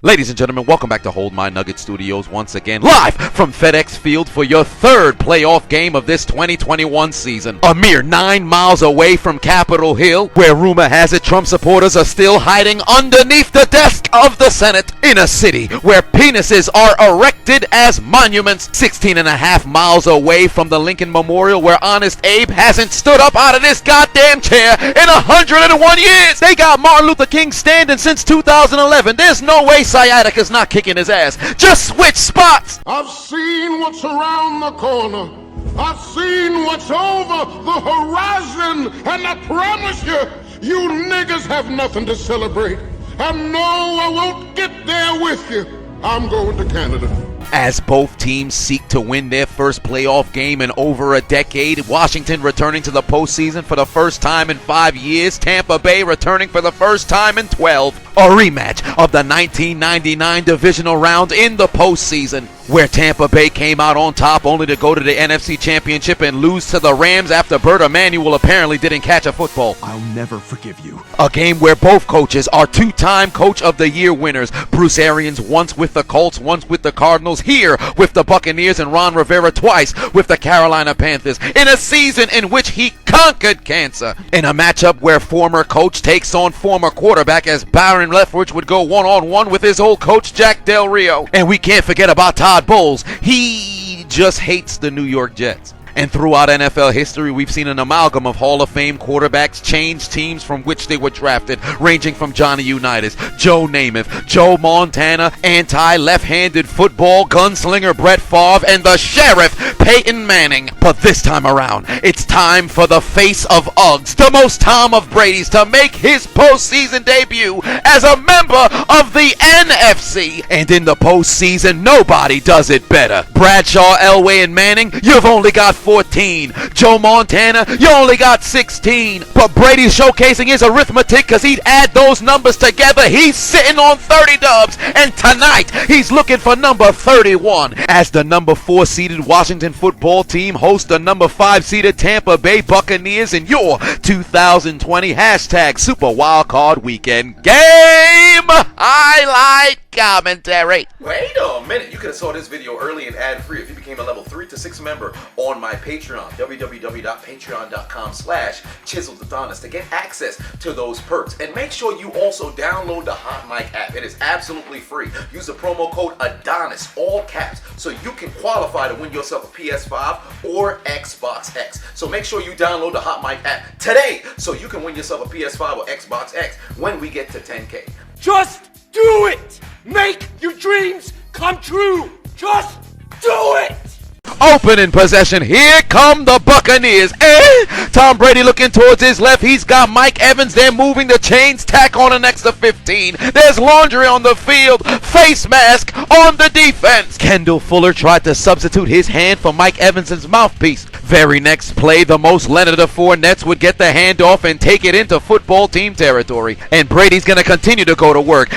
Ladies and gentlemen, welcome back to Hold My Nugget Studios once again, live from FedEx Field for your third playoff game of this 2021 season. A mere 9 miles away from Capitol Hill, where rumor has it Trump supporters are still hiding underneath the desk of the Senate. In a city where penises are erected as monuments. 16.5 miles away from the Lincoln Memorial, where Honest Abe hasn't stood up out of this goddamn chair in 101 years. They got Martin Luther King standing since 2011. There's no way Sciatica's not kicking his ass. Just switch spots. I've seen what's around the corner. I've seen what's over the horizon. And I promise you, you niggas have nothing to celebrate. And no, I won't get there with you. I'm going to Canada. As both teams seek to win their first playoff game in over a decade, Washington returning to the postseason for the first time in 5 years, Tampa Bay returning for the first time in 12. A rematch of the 1999 divisional round in the postseason, where Tampa Bay came out on top only to go to the NFC Championship and lose to the Rams after Bert Emanuel apparently didn't catch a football. I'll never forgive you. A game where both coaches are two-time Coach of the Year winners. Bruce Arians once with the Colts, once with the Cardinals, here with the Buccaneers, and Ron Rivera twice with the Carolina Panthers, in a season in which he conquered cancer. In a matchup where former coach takes on former quarterback, as Byron Leftwich would go one-on-one with his old coach Jack Del Rio. And we can't forget about Todd Bowles. He just hates the New York Jets. And throughout NFL history, we've seen an amalgam of Hall of Fame quarterbacks change teams from which they were drafted, ranging from Johnny Unitas, Joe Namath, Joe Montana, anti-left-handed football gunslinger Brett Favre, and the Sheriff Peyton Manning. But this time around, it's time for the face of Uggs, the most Tom of Brady's, to make his postseason debut as a member of the NFC. And in the postseason, nobody does it better. Bradshaw, Elway, and Manning, you've only got 14. Joe Montana, you only got 16. But Brady's showcasing his arithmetic, because he'd add those numbers together. He's sitting on 30 dubs. And tonight, he's looking for number 31. As the number 4 seeded Washington football team hosts the number 5 seeded Tampa Bay Buccaneers in your 2020 hashtag Super Wildcard Weekend game highlight commentary. Wait a minute, you could have saw this video early and ad-free if you became a level 3 to 6 member on my Patreon, www.patreon.com/Chiseled Adonis, to get access to those perks. And make sure you also download the Hot Mic app. It is absolutely free. Use the promo code ADONIS, all caps, so you can qualify to win yourself a PS5 or Xbox X. So make sure you download the Hot Mic app today so you can win yourself a PS5 or Xbox X when we get to 10K. Just do it! Make your dreams come true! Just do it! Open in possession. Here come the Buccaneers. Tom Brady looking towards his left. He's got Mike Evans. They're moving the chains. Tack on an extra 15. There's laundry on the field. Face mask on the defense. Kendall Fuller tried to substitute his hand for Mike Evans' mouthpiece. Very next play, the most Leonard of Fournette would get the handoff and take it into football team territory. And Brady's going to continue to go to work.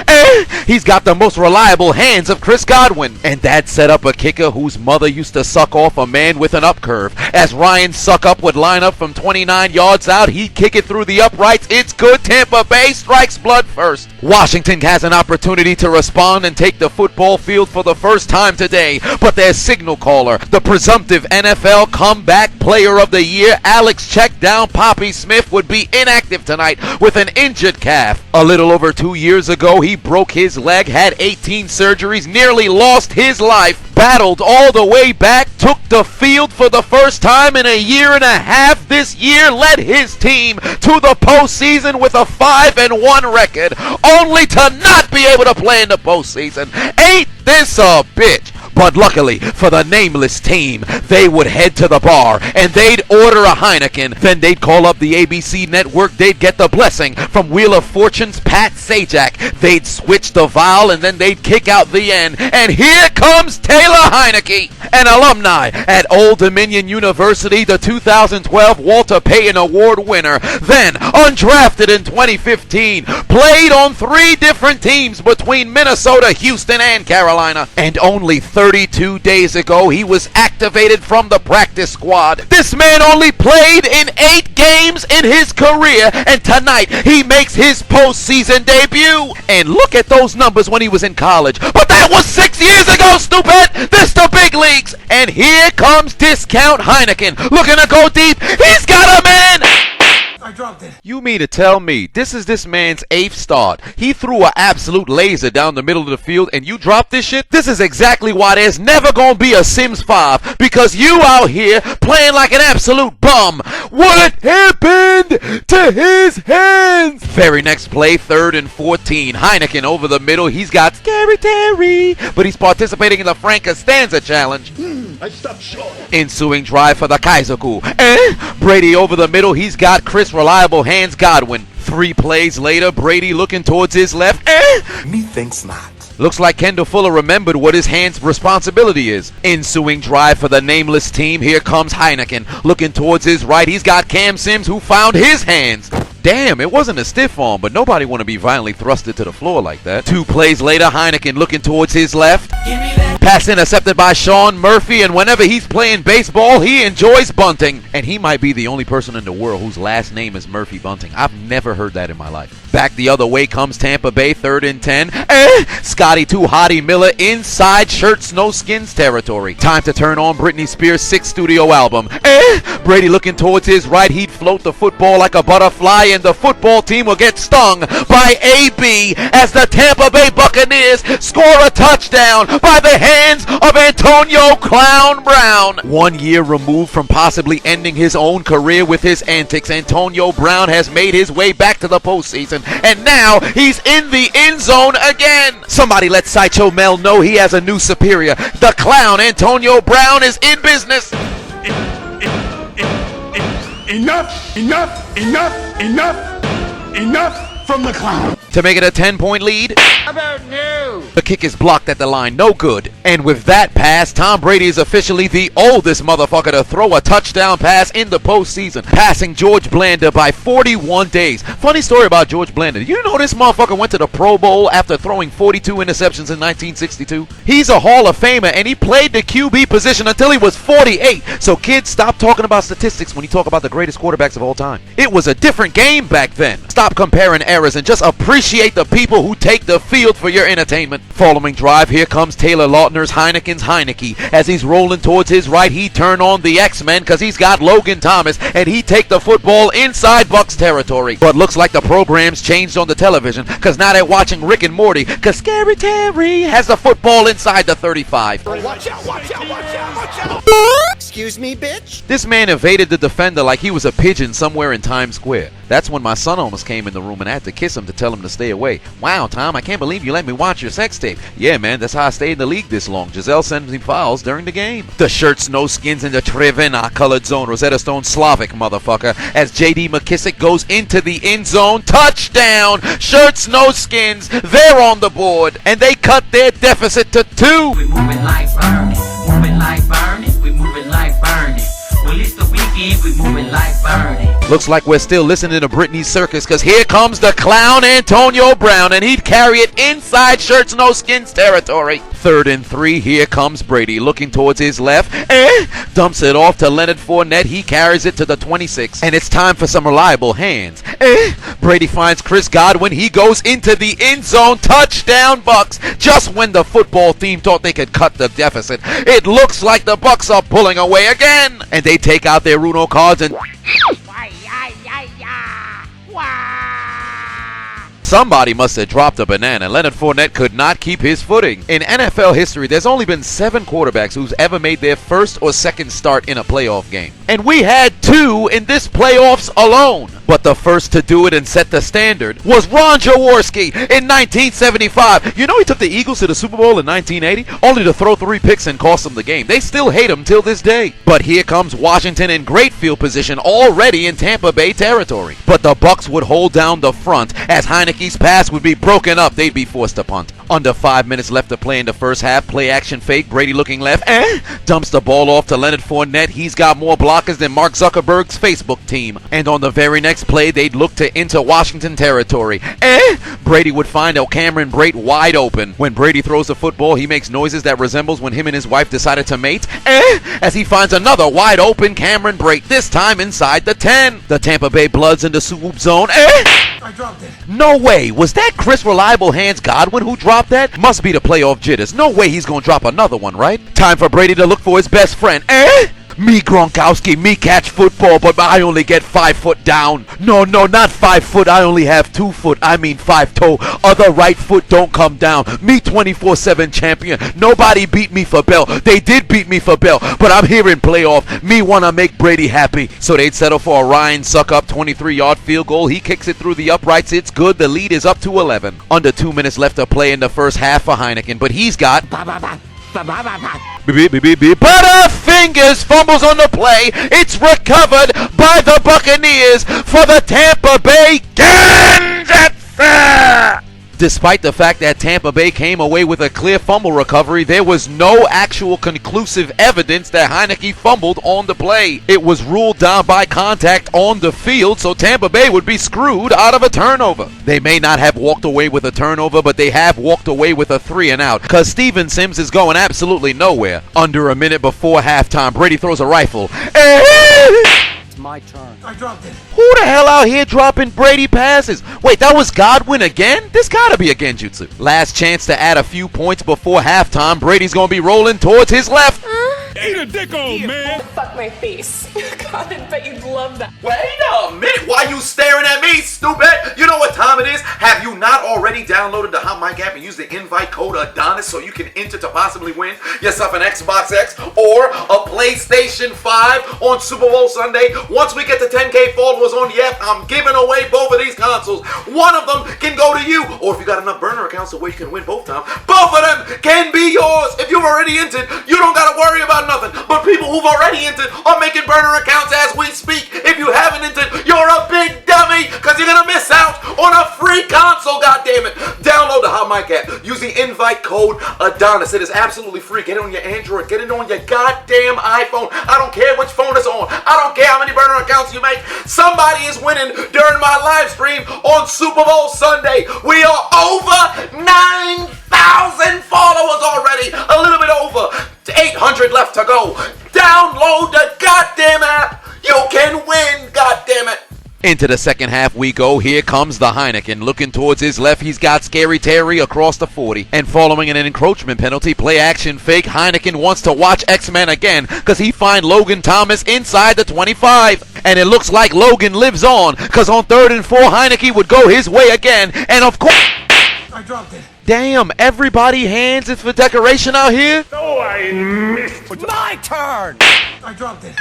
He's got the most reliable hands of Chris Godwin. And that set up a kicker whose mother used to suck off a man with an up curve. As Ryan Suckup would line up from 29 yards out, he'd kick it through the uprights. It's good. Tampa Bay strikes blood first. Washington has an opportunity to respond and take the football field for the first time today, but their signal caller, the presumptive NFL comeback player of the year, Alex Check Down Poppy Smith, would be inactive tonight with an injured calf. A little over 2 years ago, he broke his leg, had 18 surgeries, nearly lost his life, battled all the way back, took the field for the first time in a year and a half this year, led his team to the postseason with a 5-1 record, only to not be able to play in the postseason. Ain't this a bitch? But luckily for the nameless team, they would head to the bar and they'd order a Heineken. Then they'd call up the ABC network. They'd get the blessing from Wheel of Fortune's Pat Sajak. They'd switch the vial and then they'd kick out the end. And here comes Taylor Heinicke, an alumni at Old Dominion University, the 2012 Walter Payton Award winner. Then undrafted in 2015, played on 3 different teams between Minnesota, Houston, and Carolina, and only 32 days ago, he was activated from the practice squad. This man only played in 8 games in his career, and tonight he makes his postseason debut. And look at those numbers when he was in college. But that was 6 years ago, stupid! This the big leagues. And here comes Discount Heinicke, looking to go deep. He's got a man! I dropped it. You mean to tell me this is this man's 8th start? He threw an absolute laser down the middle of the field and you dropped this shit? This is exactly why there's never gonna be a Sims 5, because you out here playing like an absolute bum. What happened to his hands? Very next play, 3rd and 14. Heinicke over the middle. He's got Scary Terry, but he's participating in the Frank Costanza challenge. I stopped short. Ensuing drive for the Kaiserku. Brady over the middle. He's got Chris Reliable Hands Godwin. 3 plays later, Brady looking towards his left. Methinks not. Looks like Kendall Fuller remembered what his hands' responsibility is. Ensuing drive for the nameless team. Here comes Heinicke. Looking towards his right, he's got Cam Sims, who found his hands. Damn, it wasn't a stiff arm, but nobody want to be violently thrusted to the floor like that. 2 plays later, Heinicke looking towards his left. Pass intercepted by Sean Murphy, and whenever he's playing baseball, he enjoys bunting. And he might be the only person in the world whose last name is Murphy Bunting. I've never heard that in my life. Back the other way comes Tampa Bay, 3rd and 10. Scotty 2 Hottie Miller inside Shirts No Skins territory. Time to turn on Britney Spears' 6th studio album. Brady looking towards his right. He'd float the football like a butterfly, and the football team will get stung by AB as the Tampa Bay Buccaneers score a touchdown by the hands of Antonio Clown Brown. 1 year removed from possibly ending his own career with his antics, Antonio Brown has made his way back to the postseason, and now he's in the end zone again. Somebody let Sideshow Mel know he has a new superior. The clown Antonio Brown is in business. Enough from the clown. To make it a 10-point lead. How about no? The kick is blocked at the line, no good. And with that pass, Tom Brady is officially the oldest motherfucker to throw a touchdown pass in the postseason, passing George Blanda by 41 days. Funny story about George Blanda. You know this motherfucker went to the Pro Bowl after throwing 42 interceptions in 1962? He's a Hall of Famer, and he played the QB position until he was 48. So kids, stop talking about statistics when you talk about the greatest quarterbacks of all time. It was a different game back then. Stop comparing errors and just appreciate the people who take the field for your entertainment. Following drive, here comes Taylor Lautner's Heinicke's Heinicke. As he's rolling towards his right, he turn on the X-Men because he's got Logan Thomas, and he take the football inside Bucs territory. But looks like the program's changed on the television, because now they're watching Rick and Morty, because Scary Terry has the football inside the 35. Watch out, watch out, watch out, watch out. Excuse me, bitch? This man evaded the defender like he was a pigeon somewhere in Times Square. That's when my son almost came in the room, and I had to kiss him to tell him to stay away. Wow, Tom, I can't believe you let me watch your sex tape. Yeah, man, that's how I stayed in the league this long. Giselle sends me files during the game. The Shirts No Skins in the Trevena colored zone. Rosetta Stone Slavic, motherfucker. As J.D. McKissick goes into the end zone. Touchdown! Shirts No Skins. They're on the board, and they cut their deficit to 2. We moving like burning, moving like burning, we moving like burning. Well, it's the weekend, we moving like burning. Looks like we're still listening to Britney's Circus, because here comes the clown Antonio Brown, and he'd carry it inside Shirts No Skins territory. 3rd and 3, here comes Brady looking towards his left, dumps it off to Leonard Fournette. He carries it to the 26, and it's time for some reliable hands. Brady finds Chris Godwin. He goes into the end zone. Touchdown Bucs. Just when the football team thought they could cut the deficit, it looks like the Bucs are pulling away again, and they take out their Uno cards and somebody must have dropped a banana. Leonard Fournette could not keep his footing. In NFL history, there's only been 7 quarterbacks who's ever made their first or second start in a playoff game. And we had 2 in this playoffs alone. But the first to do it and set the standard was Ron Jaworski in 1975. You know he took the Eagles to the Super Bowl in 1980, only to throw 3 picks and cost them the game. They still hate him till this day. But here comes Washington in great field position, already in Tampa Bay territory. But the Bucs would hold down the front as Heinicke's pass would be broken up. They'd be forced to punt. Under 5 minutes left to play in the first half. Play action fake. Brady looking left. Dumps the ball off to Leonard Fournette. He's got more blocks blockers than Mark Zuckerberg's Facebook team. And on the very next play, they'd look to enter Washington territory. Brady would find Cameron Brate wide open. When Brady throws the football, he makes noises that resembles when him and his wife decided to mate. As he finds another wide open Cameron Brate, this time inside the 10. The Tampa Bay Bloods in the swoop zone. I dropped it. No way. Was that Chris Reliable Hands Godwin who dropped that? Must be the playoff jitters. No way he's gonna drop another one, right? Time for Brady to look for his best friend. Me Gronkowski, me catch football, but I only get 5 foot down. No, not 5 foot, I only have 2 foot, I mean 5 toe. Other right foot don't come down. Me 24/7 champion, nobody beat me for Bell. They did beat me for Bell, but I'm here in playoff. Me wanna make Brady happy. So they'd settle for a Ryan Suck-up 23-yard field goal. He kicks it through the uprights, it's good, the lead is up to 11. Under 2 minutes left to play in the first half for Heinicke, but he's got Butterfingers fumbles on the play. It's recovered by the Buccaneers for the Tampa Bay Kansas. Despite the fact that Tampa Bay came away with a clear fumble recovery, there was no actual conclusive evidence that Heinicke fumbled on the play. It was ruled down by contact on the field, so Tampa Bay would be screwed out of a turnover. They may not have walked away with a turnover, but they have walked away with a 3 and out, because Steven Sims is going absolutely nowhere. Under a minute before halftime, Brady throws a rifle. My turn. I dropped it. Who the hell out here dropping Brady passes? Wait, that was Godwin again? This gotta be a genjutsu. Last chance to add a few points before halftime. Brady's gonna be rolling towards his left. Eat a dick, old man. Fuck my face. God, I bet you'd love that. Wait a minute, why you staring at me, stupid? You know what time it is? Have you not already downloaded the Heinicke app and used the invite code Adonis so you can enter to possibly win yourself an Xbox X or a PlayStation 5 on Super Bowl Sunday? Once we get to 10K followers on the app, I'm giving away both of these consoles. One of them can go to you, or if you got enough burner accounts where you can win both times, both of them can be yours. If you've already entered, you don't gotta worry about nothing. But people who've already entered are making burner accounts as we speak. If you haven't entered, you're a big dummy, because you're gonna miss out on a free console, goddammit. Download the Heinicke app. Use the invite code Adonis. It is absolutely free. Get it on your Android. Get it on your goddamn iPhone. I don't care which phone it's on. I don't care how many burner accounts you make. Somebody is winning during my live stream on Super Bowl Sunday. We are over 9,000 followers already. A little bit over. 800 left to go. Download the goddamn app. You can win, goddammit. Into the second half we go. Here comes the Heinicke. Looking towards his left, he's got Scary Terry across the 40. And following an encroachment penalty, play action fake, Heinicke wants to watch X-Men again because he finds Logan Thomas inside the 25. And it looks like Logan lives on because on 3rd and 4, Heinicke would go his way again. And of course... I dropped it. Damn, everybody hands it for decoration out here? Oh, I missed. My turn. I dropped it.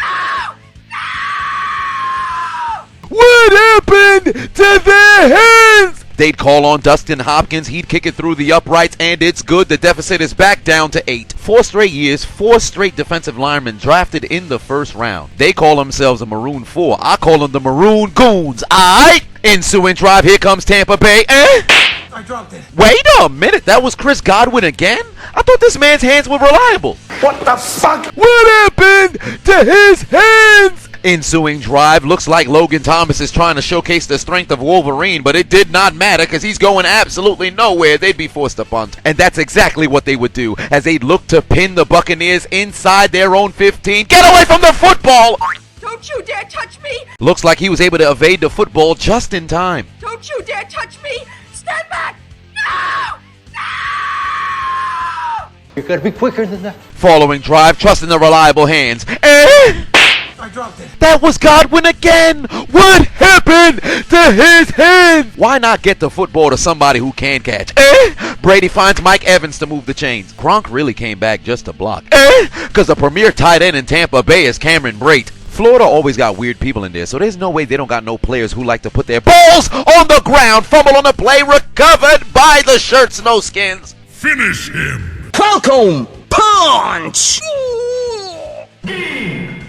What happened to their hands? They'd call on Dustin Hopkins, he'd kick it through the uprights, and it's good. The deficit is back down to 8. 4 straight years, 4 straight defensive linemen drafted in the first round. They call themselves a Maroon 4. I call them the Maroon Goons, aight? Ensuing drive, here comes Tampa Bay, I dropped it. Wait a minute, that was Chris Godwin again? I thought this man's hands were reliable. What the fuck? What happened to his hands? Ensuing drive, looks like Logan Thomas is trying to showcase the strength of Wolverine, but it did not matter because he's going absolutely nowhere. They'd be forced to punt. And that's exactly what they would do as they'd look to pin the Buccaneers inside their own 15. Get away from the football! Don't you dare touch me! Looks like he was able to evade the football just in time. Don't you dare touch me! Stand back! No! No! You gotta be quicker than that. Following drive, trusting the reliable hands. I dropped it. That was Godwin again! What happened to his hand? Why not get the football to somebody who can catch? Brady finds Mike Evans to move the chains. Gronk really came back just to block. Because the premier tight end in Tampa Bay is Cameron Brate. Florida always got weird people in there, so there's no way they don't got no players who like to put their balls on the ground. Fumble on the play, recovered by the shirts, no skins. Finish him. Falcon punch.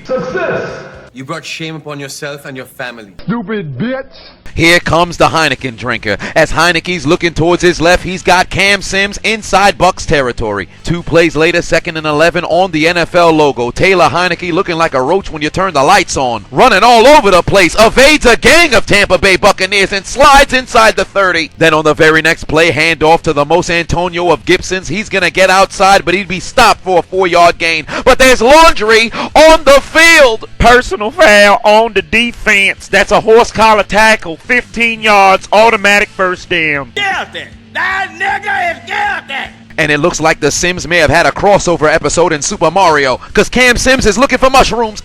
Success. You brought shame upon yourself and your family. Stupid bitch. Here comes the Heineken drinker. As Heinicke's looking towards his left, he's got Cam Sims inside Bucs territory. 2 plays later, 2nd and 11 on the NFL logo. Taylor Heinicke looking like a roach when you turn the lights on. Running all over the place, evades a gang of Tampa Bay Buccaneers and slides inside the 30. Then on the very next play, handoff to the Most Antonio of Gibsons. He's going to get outside, but he'd be stopped for a 4-yard gain. But there's laundry on the field. Personal foul on the defense. That's a horse collar tackle. 15 yards, automatic first down. Guilty! That nigga is guilty! And it looks like the Sims may have had a crossover episode in Super Mario, because Cam Sims is looking for mushrooms.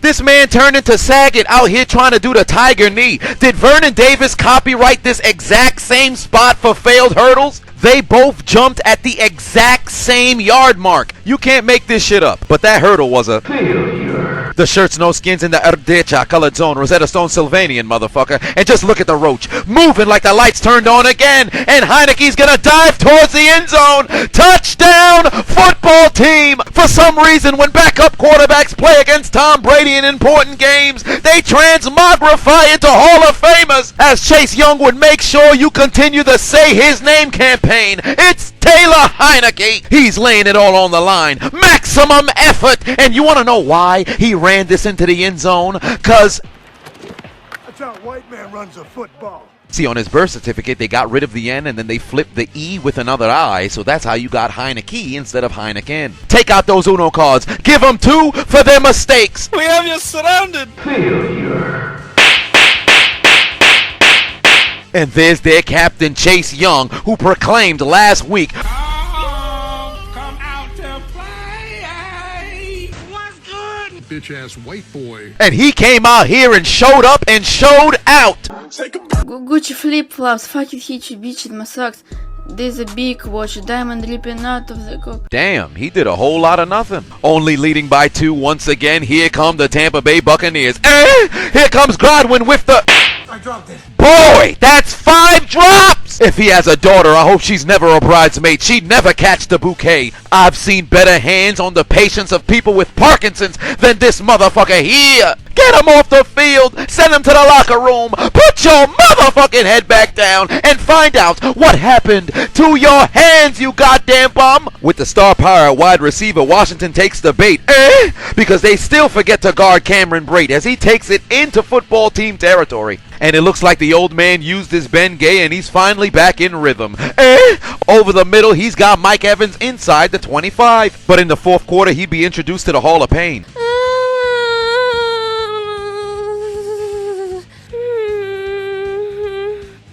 This man turned into Saget out here trying to do the tiger knee. Did Vernon Davis copyright this exact same spot for failed hurdles? They both jumped at the exact same yard mark. You can't make this shit up. But that hurdle was a failure. The shirts, no skins in the Erdecha colored zone. Rosetta Stone Sylvanian, motherfucker. And just look at the roach. Moving like the lights turned on again. And Heinicke's gonna dive towards the end zone. Touchdown, football team. For some reason, when backup quarterbacks play against Tom Brady in important games, they transmogrify into Hall of Famers. As Chase Young would make sure you continue the Say His Name campaign. It's Taylor Heinicke. He's laying it all on the line. Maximum effort. And you want to know why he ran this into the end zone? Because That's how a white man runs a football. see, on his birth certificate, they got rid of the N and then they flipped the E with another I, so that's how you got Heinicke instead of Heineken. Take out those Uno cards. Give them 2 for their mistakes. We have you surrounded. And there's their captain, Chase Young, who proclaimed last week, Come out to play! What's good? Bitch-ass white boy. and he came out here and showed up and showed out. Gucci flip-flops, fucking hitchy bitch in my socks. There's a big watch, diamond dripping out of the cock. Damn, he did a whole lot of nothing. Only leading by 2 once again. Here come the Tampa Bay Buccaneers. Here comes Godwin with the... I dropped it. Boy, that's 5 drops! If he has a daughter, I hope she's never a bridesmaid. She'd never catch the bouquet. I've seen better hands on the patience of people with Parkinson's than this motherfucker here. Get him off the field. Send him to the locker room. Put your motherfucking head back down and find out what happened to your hands, you goddamn bum. With the star power at wide receiver, Washington takes the bait. Because they still forget to guard Cameron Brate as he takes it into football team territory. And it looks like the old man used his Ben Gay and he's finally back in rhythm. Over the middle, he's got Mike Evans inside the 25. But in the 4th quarter, he'd be introduced to the Hall of Pain.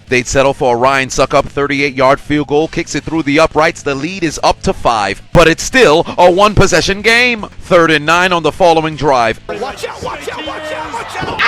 They'd settle for a Ryan Suckup 38-yard field goal, kicks it through the uprights. The lead is up to 5, but it's still a 1-possession game. 3rd and 9 on the following drive. Watch out, watch out, watch out, watch out!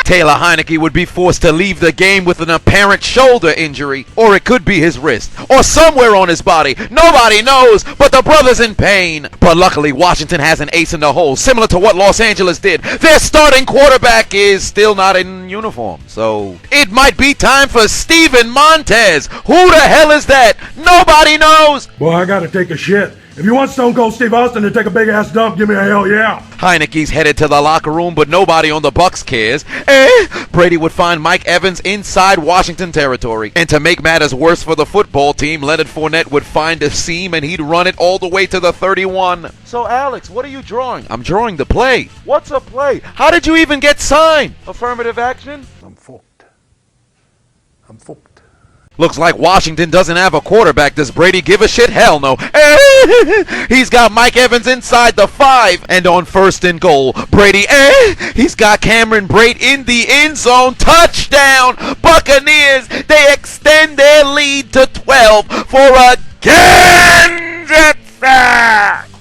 Taylor Heinicke would be forced to leave the game with an apparent shoulder injury, or it could be his wrist, or somewhere on his body. Nobody knows, but the brother's in pain. But luckily, Washington has an ace in the hole, similar to what Los Angeles did. Their starting quarterback is still not in uniform, so it might be time for Steven Montez. Who the hell is that? Nobody knows. Boy, I gotta take a shit. If you want Stone Cold Steve Austin to take a big ass dump, give me a hell yeah. Heinicke's headed to the locker room, but nobody on the Bucs cares. Brady would find Mike Evans inside Washington territory. And to make matters worse for the football team, Leonard Fournette would find a seam and he'd run it all the way to the 31. So Alex, what are you drawing? I'm drawing the play. What's a play? How did you even get signed? Affirmative action? I'm fucked. I'm fucked. Looks like Washington doesn't have a quarterback. Does Brady give a shit? Hell no. He's got Mike Evans inside the 5. And on 1st and goal, Brady, he's got Cameron Brate in the end zone. Touchdown, Buccaneers. They extend their lead to 12 for a Kansas.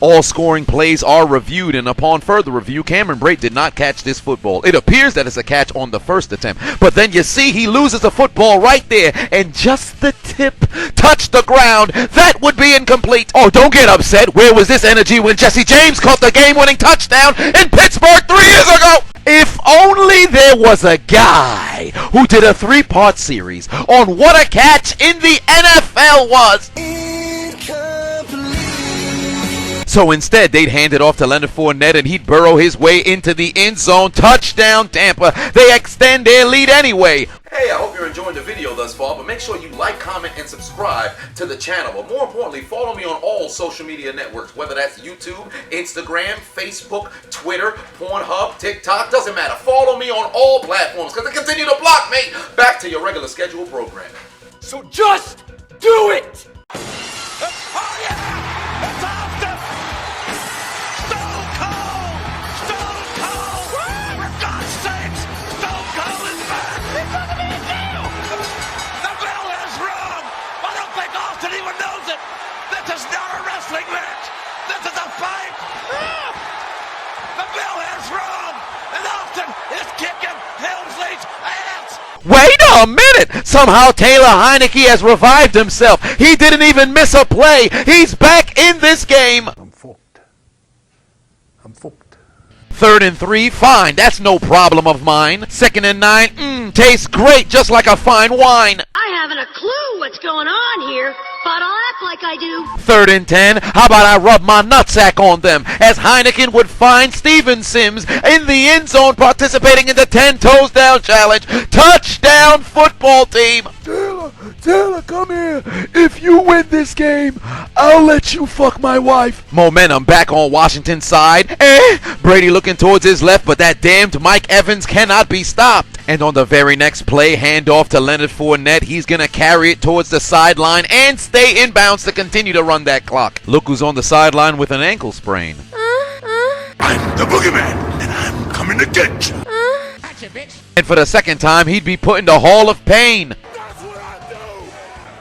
All scoring plays are reviewed, and upon further review, Cameron Brate did not catch this football. It appears that it's a catch on the 1st attempt, but then you see he loses the football right there, and just the tip touched the ground. That would be incomplete. Oh, don't get upset. Where was this energy when Jesse James caught the game-winning touchdown in Pittsburgh 3 years ago? If only there was a guy who did a 3-part series on what a catch in the NFL was. So instead, they'd hand it off to Leonard Fournette, and he'd burrow his way into the end zone. Touchdown, Tampa. They extend their lead anyway. Hey, I hope you're enjoying the video thus far, but make sure you like, comment, and subscribe to the channel. But more importantly, follow me on all social media networks, whether that's YouTube, Instagram, Facebook, Twitter, Pornhub, TikTok, doesn't matter. Follow me on all platforms because they continue to block me. Back to your regular scheduled programming. So just do it! Oh yeah! It's Austin! Stone Cold! Stone Cold! For God's sakes! Stone Cold is back! He's gonna be in jail! The bell is rung! I don't think Austin even knows it! This is not a wrestling match! This is a fight! The bell has rung! And Austin is kicking Helmsley's ass! Wait a minute! Somehow Taylor Heinicke has revived himself. He didn't even miss a play. He's back in this game. I'm fucked. I'm fucked. 3rd and 3, fine. That's no problem of mine. 2nd and 9, tastes great, just like a fine wine. I haven't a clue what's going on here, but I'll act like I do. 3rd and 10, how about I rub my nutsack on them, as Heinicke would find Heinicke and Sims in the end zone participating in the 10 toes down challenge. Touchdown, football team. Taylor, come here. If you win this game, I'll let you fuck my wife. Momentum back on Washington's side. Brady looking towards his left, but that damned Mike Evans cannot be stopped. And on the very next play, handoff to Leonard Fournette. He's going to carry it towards the sideline and stay in bounds to continue to run that clock. Look who's on the sideline with an ankle sprain. I'm the boogeyman, and I'm coming to get you. Gotcha, bitch! And for the 2nd time, he'd be put in the Hall of Pain. That's what I do.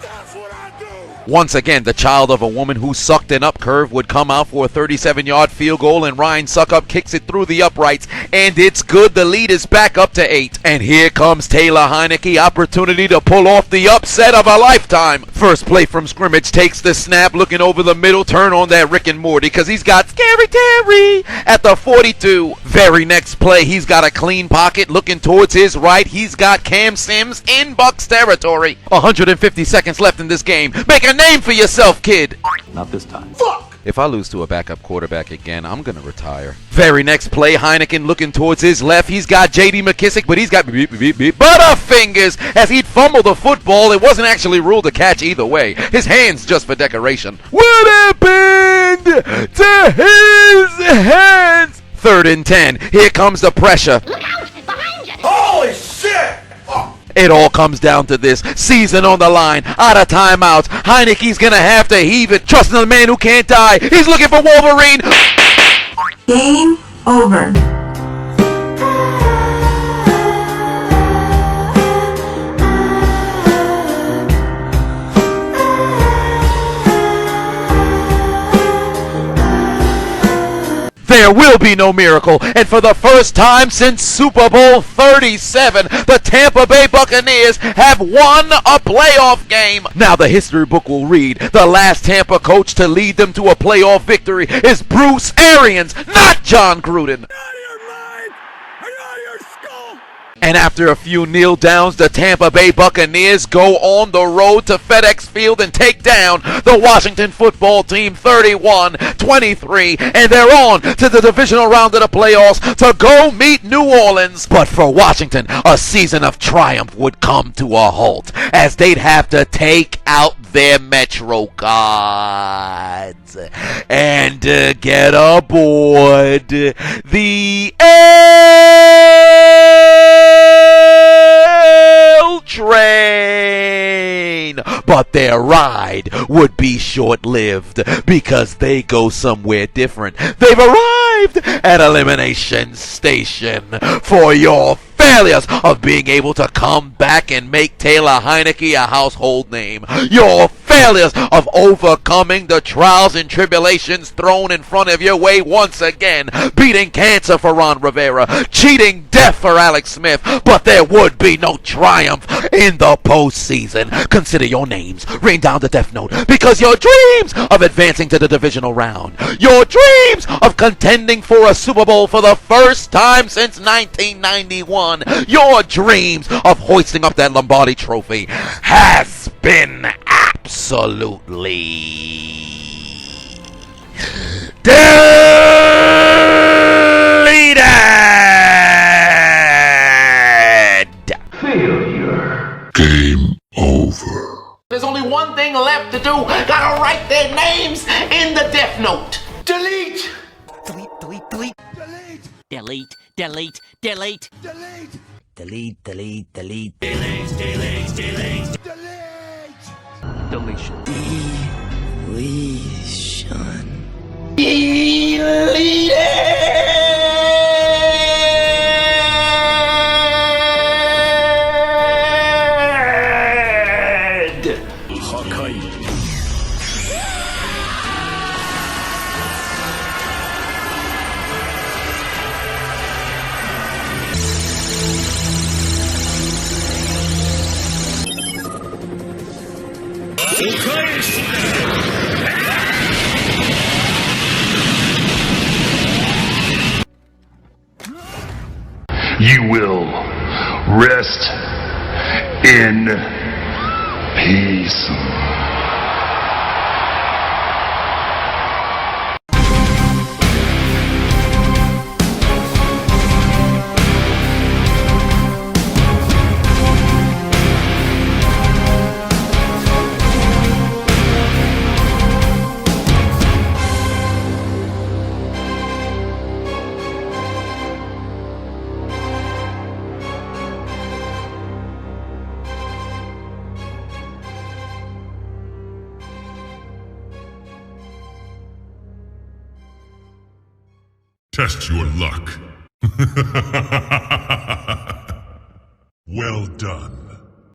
That's what I do. Once again, the child of a woman who sucked an up curve would come out for a 37-yard field goal, and Ryan Suckup kicks it through the uprights, and it's good. The lead is back up to 8. And here comes Taylor Heinicke, opportunity to pull off the upset of a lifetime. First play from scrimmage, takes the snap, looking over the middle, turn on that Rick and Morty, because he's got Scary Terry at the 42. Very next play, he's got a clean pocket, looking towards his right. He's got Cam Sims in Bucs territory. 150 seconds left in this game. Make a name for yourself, kid. Not this time. Fuck! If I lose to a backup quarterback again, I'm going to retire. Very next play, Heinicke looking towards his left. He's got J.D. McKissick, but he's got Butterfingers as he'd fumble the football. It wasn't actually ruled a catch either way. His hands just for decoration. What happened to his hands? 3rd and 10. Here comes the pressure. Look out! Behind you! Holy shit! Oh. It all comes down to this. Season on the line. Out of timeouts. Heinicke's gonna have to heave it. Trusting the man who can't die. He's looking for Wolverine. Game over. There will be no miracle, and for the first time since Super Bowl 37, the Tampa Bay Buccaneers have won a playoff game. Now the history book will read, the last Tampa coach to lead them to a playoff victory is Bruce Arians, not John Gruden. And after a few kneel downs, the Tampa Bay Buccaneers go on the road to FedEx Field and take down the Washington football team 31-23. And they're on to the divisional round of the playoffs to go meet New Orleans. But for Washington, a season of triumph would come to a halt as they'd have to take out their Metro cards and get aboard the train. But their ride would be short-lived because they go somewhere different. They've arrived at Elimination Station for your failures of being able to come back and make Taylor Heinicke a household name. Your failures of overcoming the trials and tribulations thrown in front of your way once again. Beating cancer for Ron Rivera. Cheating death for Alex Smith. But there would be no triumph in the postseason. Consider your names. Rain down the death note. Because your dreams of advancing to the divisional round. Your dreams of contending for a Super Bowl for the first time since 1991. Your dreams of hoisting up that Lombardi trophy has been absolutely Failure. Game over. There's only one thing left to do. Gotta write their names in the death note. Delete! Delete, delete, delete. Delete, delete, delete. Delete. Delete, delete, delete. Delete, delete, delete. Deletion. You will rest in peace. Test your luck. Well done.